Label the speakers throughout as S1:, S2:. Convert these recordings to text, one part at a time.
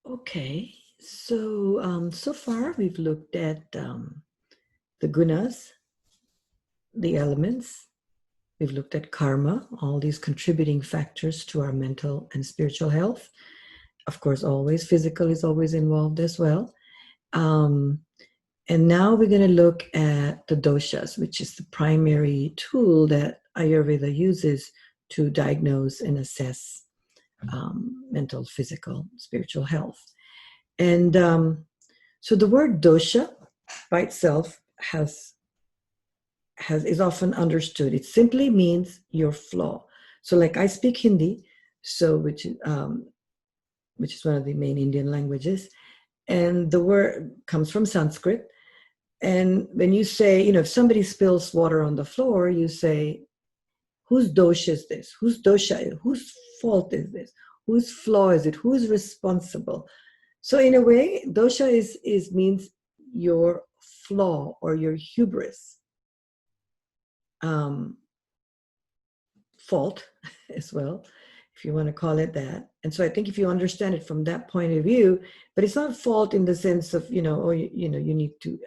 S1: Okay, so far we've looked at the gunas, the elements. We've looked at karma, all these contributing factors to our mental and spiritual health. Of course, always physical is always involved as well. Um, and now we're going to look at the doshas, which is the primary tool that Ayurveda uses to diagnose and assess mental, physical, spiritual health. And so the word dosha by itself is often understood. It simply means your flaw. So, like I speak Hindi, so which is one of the main Indian languages, and the word comes from Sanskrit. And when you say, if somebody spills water on the floor, you say, whose dosha is this? Whose dosha? Whose fault is this? Whose flaw is it? Who is responsible? So in a way, dosha is means your flaw or your hubris, fault as well, if you want to call it that. And so I think if you understand it from that point of view, but it's not fault in the sense of, you need to,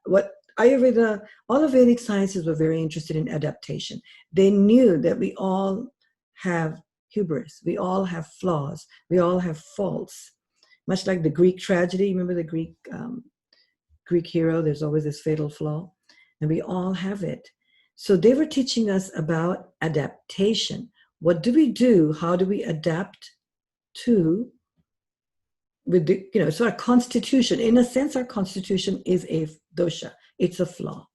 S1: what Ayurveda, all of Vedic sciences were very interested in adaptation. They knew that we all have hubris, we all have flaws, we all have faults. Much like the Greek tragedy, remember the Greek hero, there's always this fatal flaw, and we all have it. So they were teaching us about adaptation. What do we do? How do we adapt to, so our constitution, in a sense, our constitution is a dosha. It's a flaw.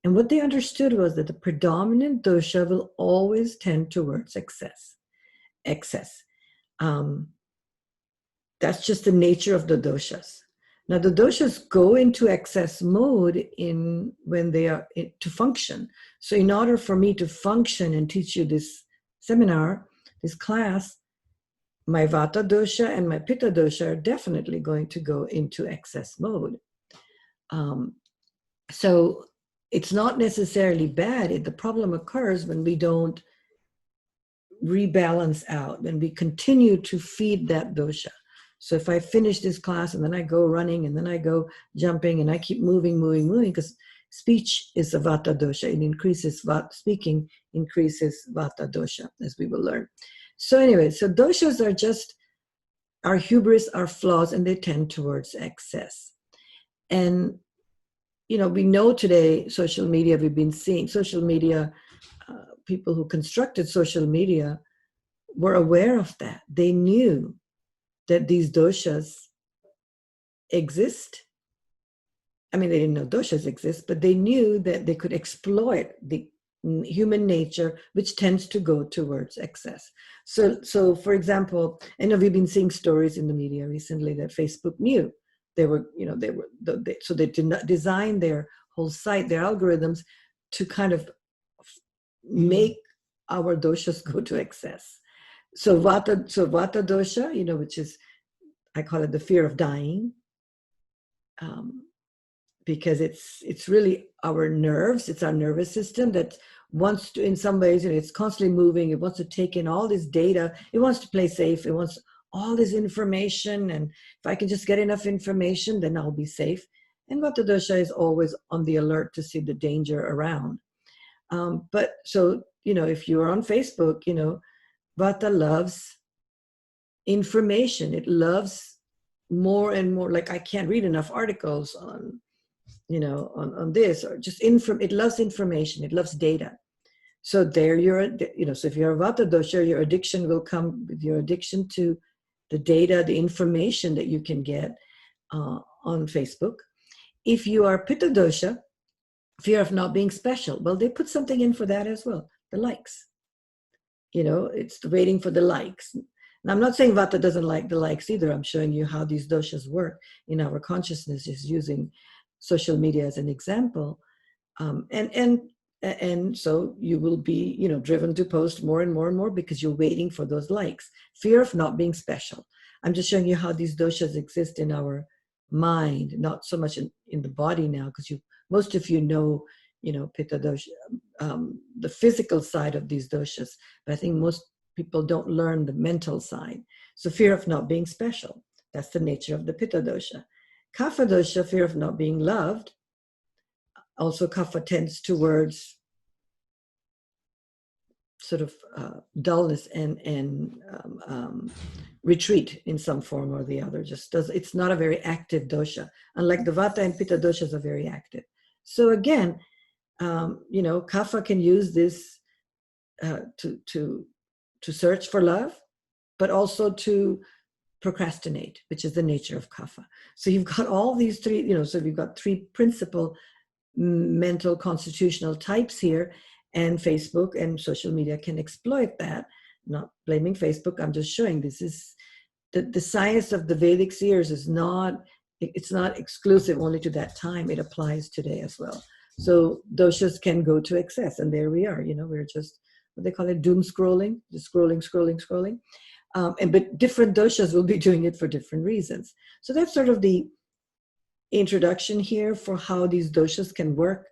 S1: And what they understood was that the predominant dosha will always tend towards excess. That's just the nature of the doshas. Now, the doshas go into excess mode when they are to function. So in order for me to function and teach you this seminar, this class, my Vata dosha and my Pitta dosha are definitely going to go into excess mode. So it's not necessarily bad. The problem occurs when we don't rebalance out, when we continue to feed that dosha. So if I finish this class and then I go running and then I go jumping and I keep moving, because speech is a Vata dosha. It increases speaking increases Vata dosha, as we will learn. So anyway, so doshas are just our hubris, our flaws, and they tend towards excess. And, we know today, social media, we've been seeing social media, people who constructed social media were aware of that. They knew that these doshas exist. I mean, they didn't know doshas exist, but they knew that they could exploit the human nature, which tends to go towards excess. So for example, I know we've been seeing stories in the media recently that Facebook knew so they did not design their whole site, their algorithms, to kind of make our doshas go to excess. So Vata dosha, which is, I call it the fear of dying, because it's really our nerves, it's our nervous system that wants to, in some ways, it's constantly moving. It wants to take in all this data. It wants to play safe. It wants all this information. And if I can just get enough information, then I'll be safe. And Vata dosha is always on the alert to see the danger around. But so, if you're on Facebook, Vata loves information. It loves more and more, like I can't read enough articles on this, or just it loves information, it loves data. So there so if you're a Vata dosha, your addiction will come with your addiction to the data, the information that you can get on Facebook. If you are Pitta dosha, fear of not being special, well, they put something in for that as well, the likes. It's waiting for the likes. And I'm not saying Vata doesn't like the likes either. I'm showing you how these doshas work in our consciousness, is using social media as an example. And so you will be, driven to post more and more and more because you're waiting for those likes. Fear of not being special. I'm just showing you how these doshas exist in our mind, not so much in the body now, because most of you know, Pitta dosha, the physical side of these doshas. But I think most people don't learn the mental side. So fear of not being special. That's the nature of the Pitta dosha. Kapha dosha, fear of not being loved. Also, Kapha tends towards sort of dullness and retreat in some form or the other. It's not a very active dosha. Unlike the Vata and Pitta doshas are very active. So again, Kapha can use this to search for love, but also to procrastinate, which is the nature of Kapha. So you've got all these three, so you've got three principal mental constitutional types here, and Facebook and social media can exploit that. Not blaming Facebook, I'm just showing this is the science of the Vedic seers is it's not exclusive only to that time. It applies today as well. So doshas can go to excess, and there we are. We're just what they call it, doom scrolling, just scrolling. But different doshas will be doing it for different reasons. So that's sort of the introduction here for how these doshas can work,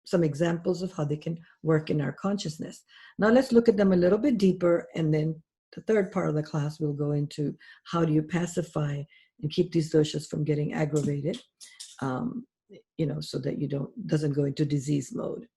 S1: some examples of how they can work in our consciousness. Now let's look at them a little bit deeper, and then the third part of the class will go into how do you pacify and keep these doshas from getting aggravated, so that doesn't go into disease mode.